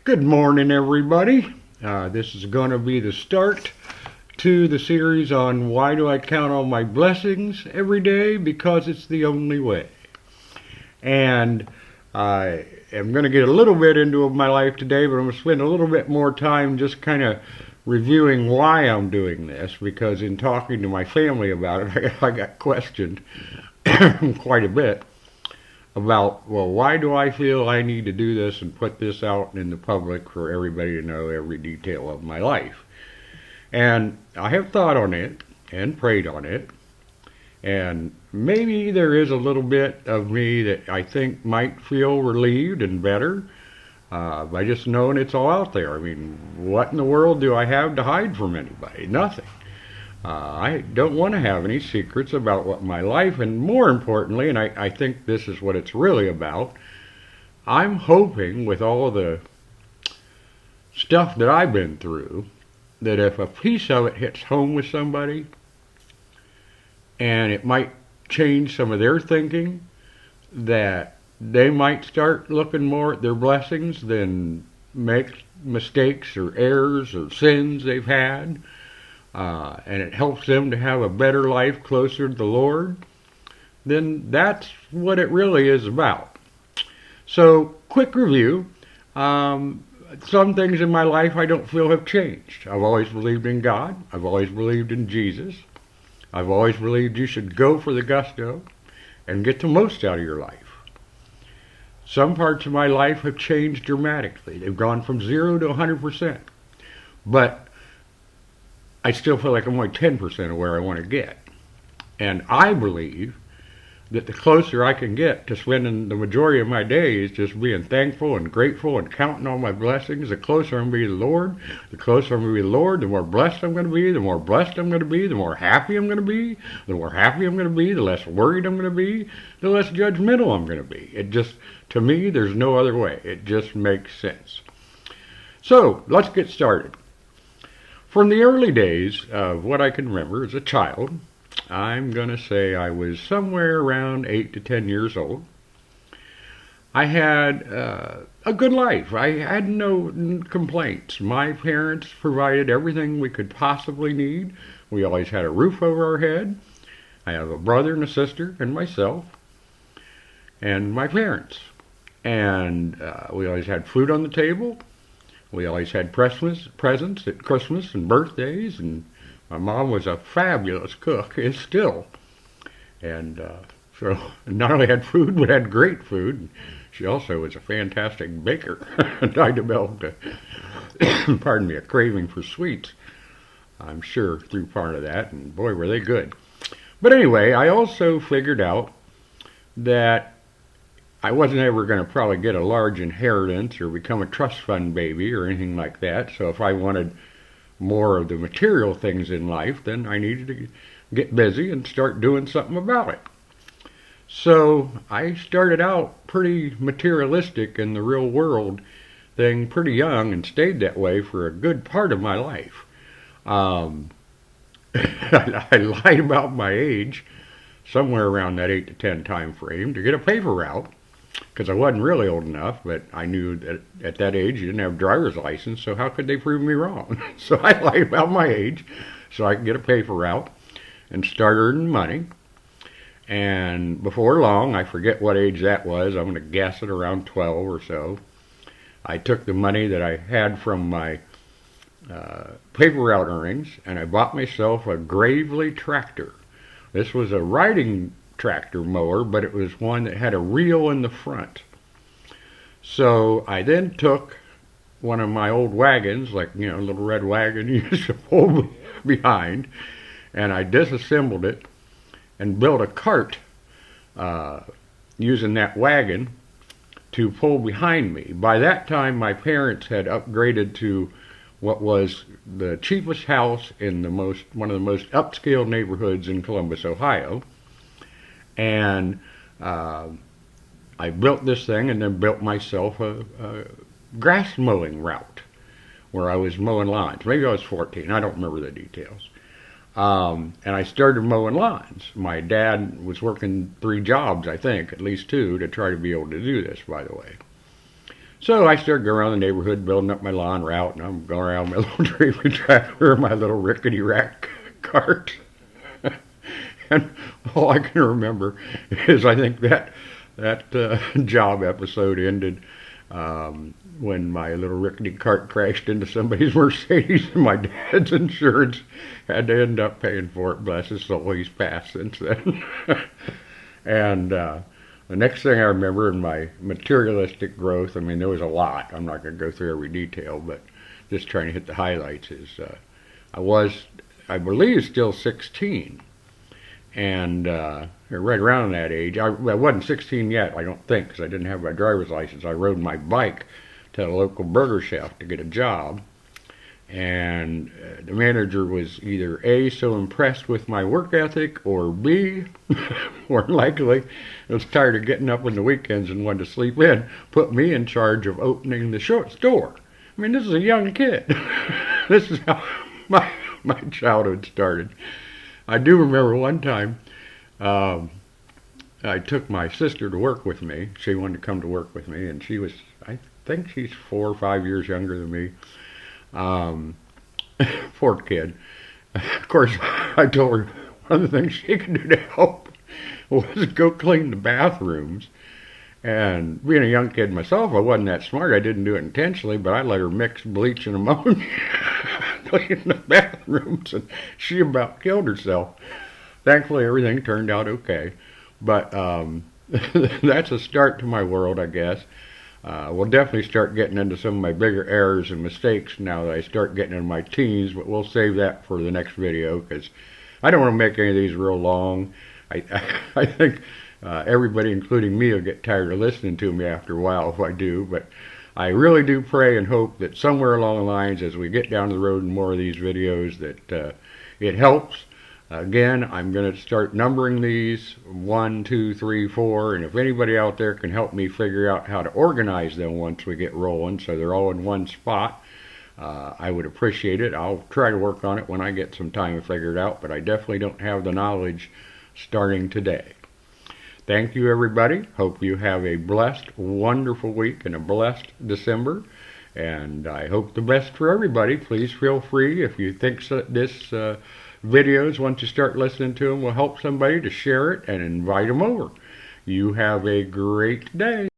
Good morning, everybody. This is going to be the start to the series on why do I count on my blessings every day? Because it's the only way. And I am going to get a little bit into my life today, but I'm going to spend a little bit more time just kind of reviewing why I'm doing this, because in talking to my family about it, I got questioned quite a bit about, well, why do I feel I need to do this and put this out in the public for everybody to know every detail of my life? And I have thought on it and prayed on it, and maybe there is a little bit of me that I think might feel relieved and better by just knowing it's all out there. I mean, what in the world do I have to hide from anybody? Nothing. I don't want to have any secrets about what my life, and more importantly, and I think this is what it's really about, I'm hoping with all of the stuff that I've been through, that if a piece of it hits home with somebody, and it might change some of their thinking, that they might start looking more at their blessings than make mistakes or errors or sins they've had. And it helps them to have a better life closer to the Lord, then that's what it really is about. So, quick review. Some things in my life I don't feel have changed. I've always believed in God. I've always believed in Jesus. I've always believed you should go for the gusto and get the most out of your life. Some parts of my life have changed dramatically. They've gone from 0 to 100%. But I still feel like I'm only 10% of where I want to get. And I believe that the closer I can get to spending the majority of my days just being thankful and grateful and counting on my blessings, the closer I'm going to be to the Lord, the closer I'm going to be to the Lord, the more blessed I'm going to be, the more blessed I'm going to be, the more happy I'm going to be, the more happy I'm going to be, the less worried I'm going to be, the less judgmental I'm going to be. It just, to me, there's no other way. It just makes sense. So, let's get started. From the early days of what I can remember as a child, I'm going to say I was somewhere around 8 to 10 years old. I had a good life. I had no complaints. My parents provided everything we could possibly need. We always had a roof over our head. I have a brother and a sister and myself and my parents. And we always had food on the table. We always had presents at Christmas and birthdays, and my mom was a fabulous cook, is still. And so not only had food, but had great food. She also was a fantastic baker, and I developed a craving for sweets, I'm sure, through part of that, and boy, were they good. But anyway, I also figured out that I wasn't ever going to probably get a large inheritance or become a trust fund baby or anything like that. So if I wanted more of the material things in life, then I needed to get busy and start doing something about it. So I started out pretty materialistic in the real world thing pretty young and stayed that way for a good part of my life. I lied about my age somewhere around that 8 to 10 time frame to get a paper route, because I wasn't really old enough, but I knew that at that age you didn't have a driver's license, so how could they prove me wrong? So I lied about my age so I could get a paper route and start earning money. And before long, I forget what age that was, I'm going to guess at around 12 or so, I took the money that I had from my paper route earnings and I bought myself a Gravely tractor. This was a riding tractor mower, but it was one that had a reel in the front. So I then took one of my old wagons, like, a little red wagon you used to pull behind, and I disassembled it and built a cart using that wagon to pull behind me. By that time, my parents had upgraded to what was the cheapest house in one of the most upscale neighborhoods in Columbus, Ohio. And I built this thing and then built myself a grass mowing route where I was mowing lawns. Maybe I was 14. I don't remember the details. And I started mowing lawns. My dad was working 3 jobs, I think, at least 2, to try to be able to do this, by the way. So I started going around the neighborhood building up my lawn route, and I'm going around my little trailer tractor, my little rickety rack cart. And all I can remember is I think that job episode ended when my little rickety cart crashed into somebody's Mercedes, and my dad's insurance had to end up paying for it. Bless his soul, he's passed since then. And the next thing I remember in my materialistic growth, I mean, there was a lot. I'm not going to go through every detail, but just trying to hit the highlights is I believe, still 16. And right around that age, I wasn't 16 yet, I don't think, because I didn't have my driver's license. I rode my bike to the local burger shop to get a job. And the manager was either A, so impressed with my work ethic, or B, more likely, was tired of getting up on the weekends and wanted to sleep in, put me in charge of opening the store. I mean, this is a young kid. This is how my childhood started. I do remember one time I took my sister to work with me. She wanted to come to work with me, and she was, I think she's 4 or 5 years younger than me. Poor kid. Of course, I told her one of the things she could do to help was go clean the bathrooms. And being a young kid myself, I wasn't that smart. I didn't do it intentionally, but I let her mix bleach and ammonia clean the bathrooms, and she about killed herself. Thankfully, everything turned out okay. But that's a start to my world, I guess. We'll definitely start getting into some of my bigger errors and mistakes now that I start getting into my teens, but we'll save that for the next video because I don't want to make any of these real long. I think everybody, including me, will get tired of listening to me after a while if I do, but I really do pray and hope that somewhere along the lines, as we get down the road in more of these videos, that it helps. Again, I'm going to start numbering these 1, 2, 3, 4, and if anybody out there can help me figure out how to organize them once we get rolling so they're all in one spot, I would appreciate it. I'll try to work on it when I get some time to figure it out, but I definitely don't have the knowledge starting today. Thank you, everybody. Hope you have a blessed, wonderful week and a blessed December. And I hope the best for everybody. Please feel free, if you think this videos, once you start listening to them, will help somebody, to share it and invite them over. You have a great day.